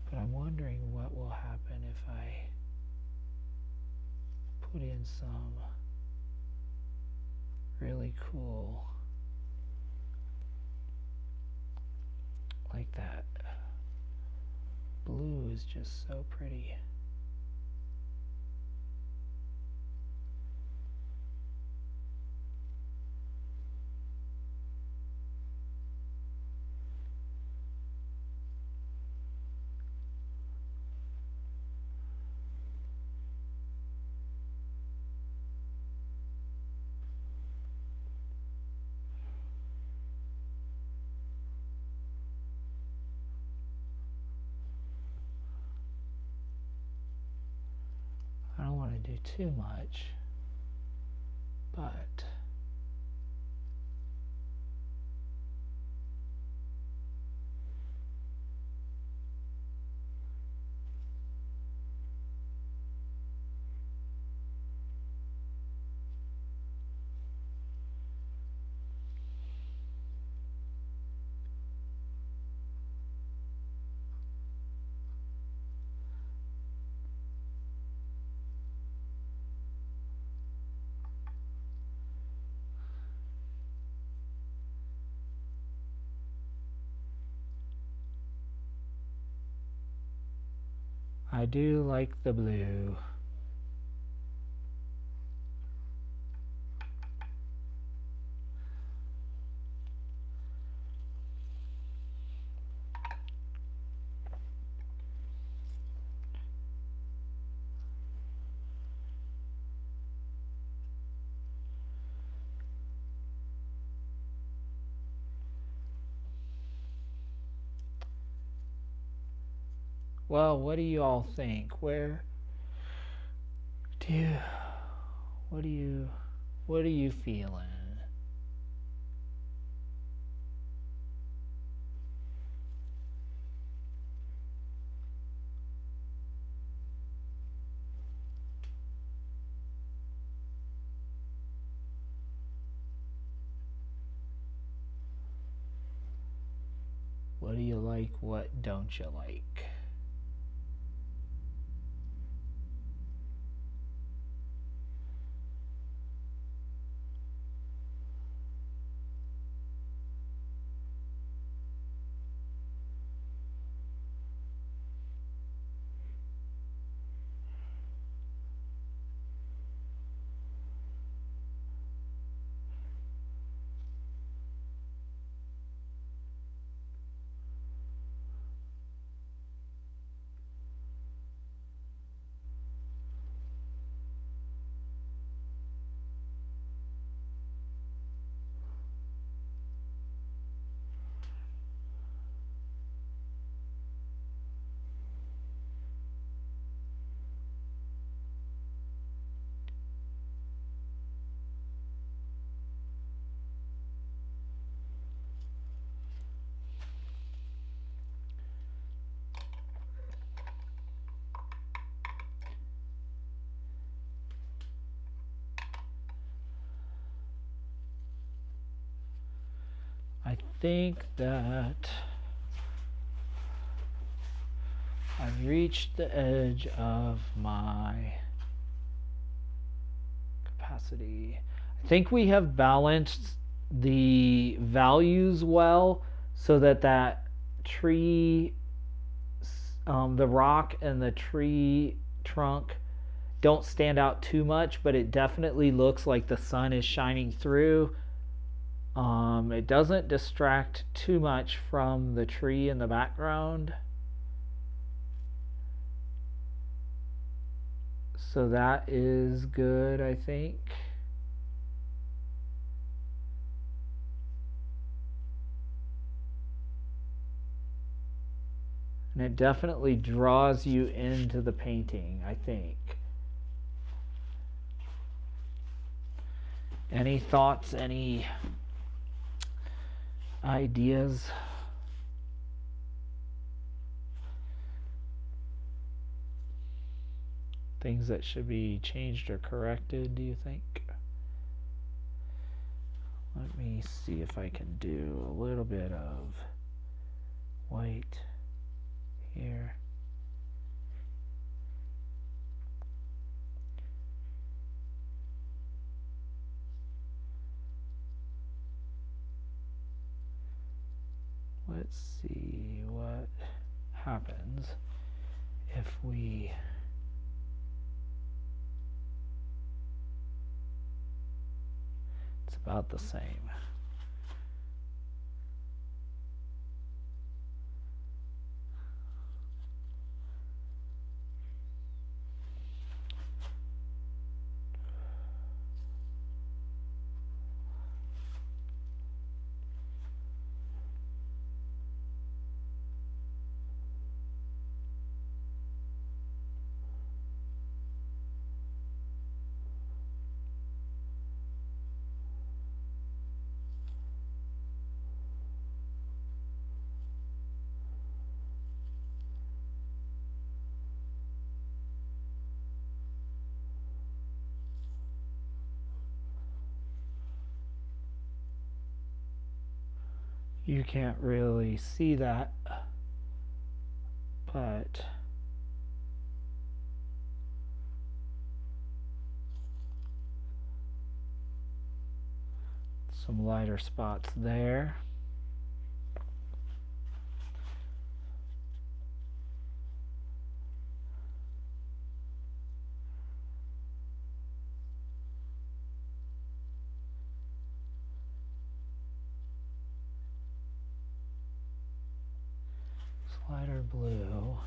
but I'm wondering what will happen if I put in some really cool, like that. Blue is just so pretty. I don't want to do too much, but I do like the blue. Well, what do you all think? What are you feeling? What do you like? What don't you like? think that I've reached the edge of my capacity. I think we have balanced the values well so that that tree, the rock and the tree trunk don't stand out too much, but it definitely looks like the sun is shining through. It doesn't distract too much from the tree in the background. So that is good, I think. And it definitely draws you into the painting, I think. Any thoughts, any ideas? Things that should be changed or corrected, do you think? Let me see if I can do a little bit of white here. Let's see what happens if we it's about the same. You can't really see that, but some lighter spots there. Lighter blue.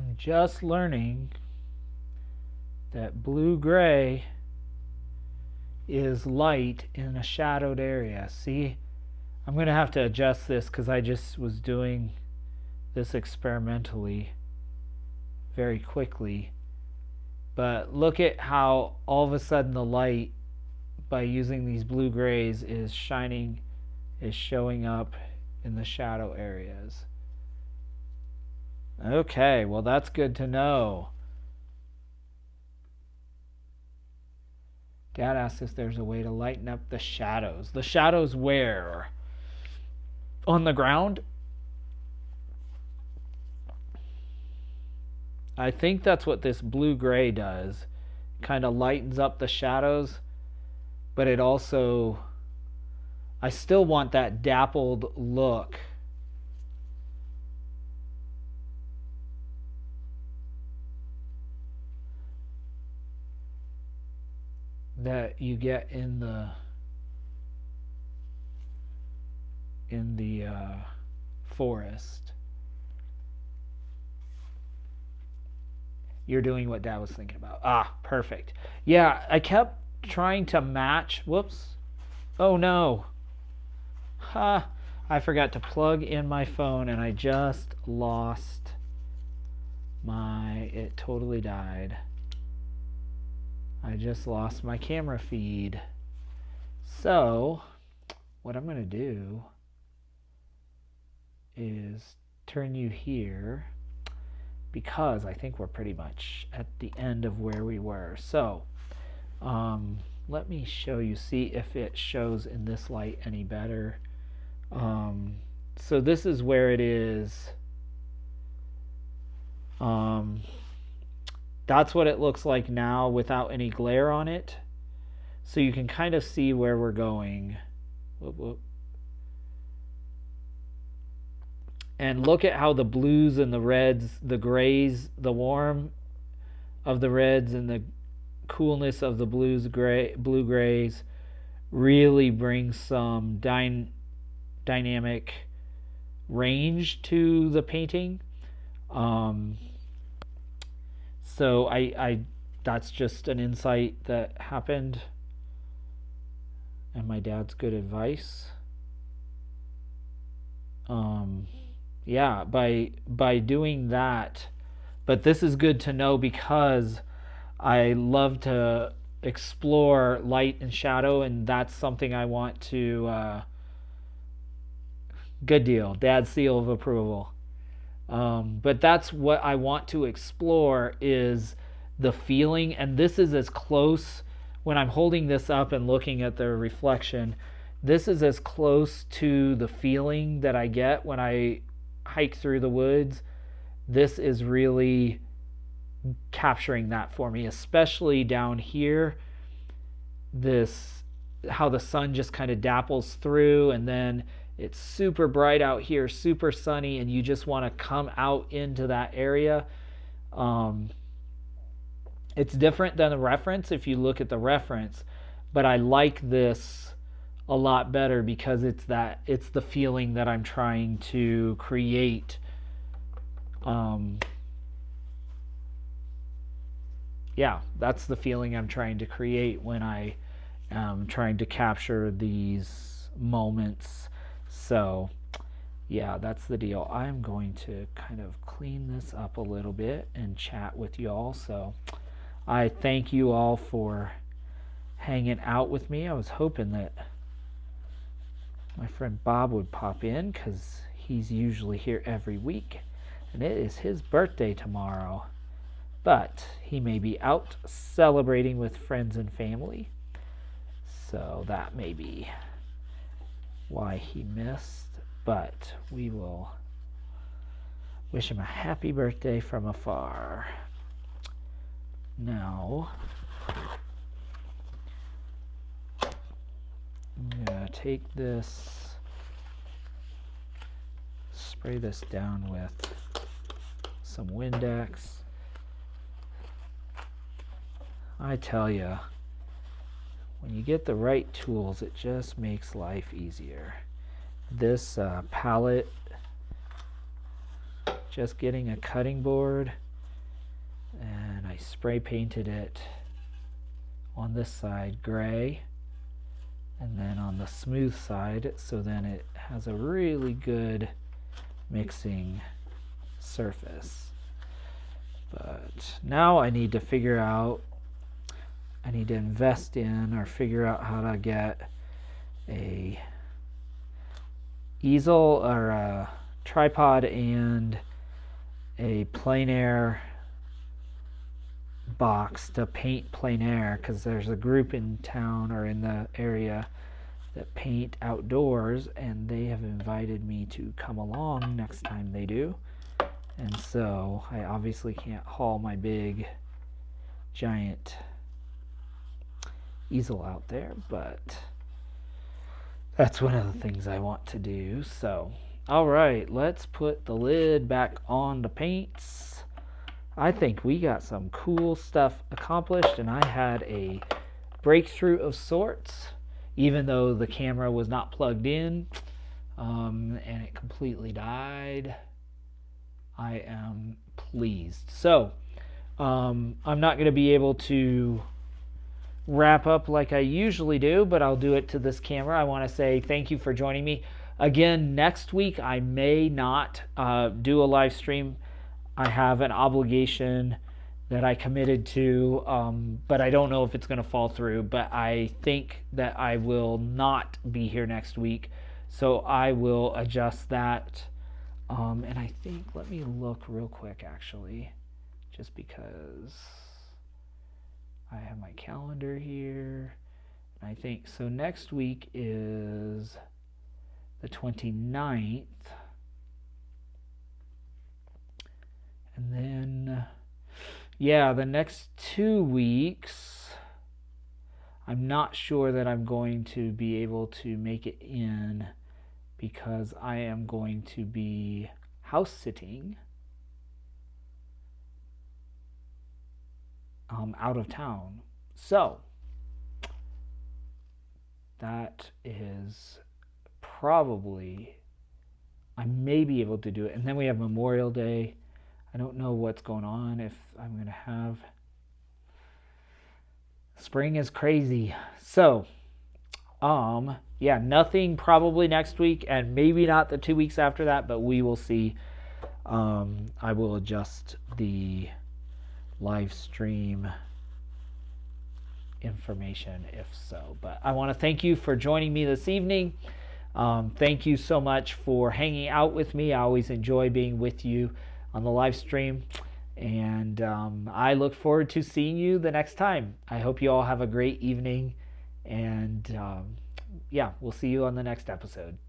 I'm just learning that blue-gray is light in a shadowed area. See, I'm going to have to adjust this because I just was doing this experimentally very quickly. But look at how all of a sudden the light, by using these blue-grays, is showing up in the shadow areas. Okay, well that's good to know. Dad asked if there's a way to lighten up the shadows. The shadows where? On the ground? I think that's what this blue-gray does. Kind of lightens up the shadows, but it also, I still want that dappled look. That you get in the forest. You're doing what Dad was thinking about. Ah, perfect. Yeah, I kept trying to match. Whoops. Oh no. Ha. I forgot to plug in my phone and I just lost it totally died. I just lost my camera feed. So, what I'm going to do is turn you here, because I think we're pretty much at the end of where we were. So let me show you, see if it shows in this light any better. So this is where it is. That's what it looks like now without any glare on it. So you can kind of see where we're going. Whoop, whoop. And look at how the blues and the reds, the grays, the warm of the reds and the coolness of the blue grays really bring some dynamic range to the painting. So I that's just an insight that happened, and my dad's good advice. Yeah, by doing that. But this is good to know because I love to explore light and shadow, and that's something I want to good deal, Dad's seal of approval. But that's what I want to explore, is the feeling. And this is as close, when I'm holding this up and looking at the reflection, this is as close to the feeling that I get when I hike through the woods. This is really capturing that for me, especially down here. How the sun just kind of dapples through, and then it's super bright out here, super sunny, and you just want to come out into that area. It's different than the reference if you look at the reference, but I like this a lot better because it's the feeling that I'm trying to create. Yeah, that's the feeling I'm trying to create when I am trying to capture these moments. So yeah, that's the deal. I'm going to kind of clean this up a little bit and chat with you all. So I thank you all for hanging out with me. I was hoping that my friend Bob would pop in because he's usually here every week, and it is his birthday tomorrow. But he may be out celebrating with friends and family, so that may be why he missed. But we will wish him a happy birthday from afar. Now, I'm going to take this, spray this down with some Windex. I tell you, when you get the right tools, it just makes life easier. This palette, just getting a cutting board I spray painted it on this side gray, and then on the smooth side, so then it has a really good mixing surface. But now I need to invest in or figure out how to get a easel or a tripod and a plein air box to paint plein air, because there's a group in town or in the area that paint outdoors, and they have invited me to come along next time they do. And so I obviously can't haul my big giant easel out there, but that's one of the things I want to do. So all right, let's put the lid back on the paints. I think we got some cool stuff accomplished, and I had a breakthrough of sorts, even though the camera was not plugged in, and it completely died. I am pleased. So I'm not going to be able to wrap up like I usually do, but I'll do it to this camera. I want to say thank you for joining me. Again, next week I may not do a live stream. I have an obligation that I committed to, but I don't know if it's going to fall through. But I think that I will not be here next week, so I will adjust that. And I think, let me look real quick actually, just because I have my calendar here. I think so. Next week is the 29th. And then, yeah, the next 2 weeks, I'm not sure that I'm going to be able to make it in, because I am going to be house sitting out of town. So that is probably, I may be able to do it. And then we have Memorial Day. I don't know what's going on, if I'm going to have... Spring is crazy. So, yeah, nothing probably next week, and maybe not the 2 weeks after that, but we will see. I will adjust the live stream information if so. But I want to thank you for joining me this evening. Thank you so much for hanging out with me. I always enjoy being with you on the live stream, and I look forward to seeing you the next time. I hope you all have a great evening, and yeah, we'll see you on the next episode.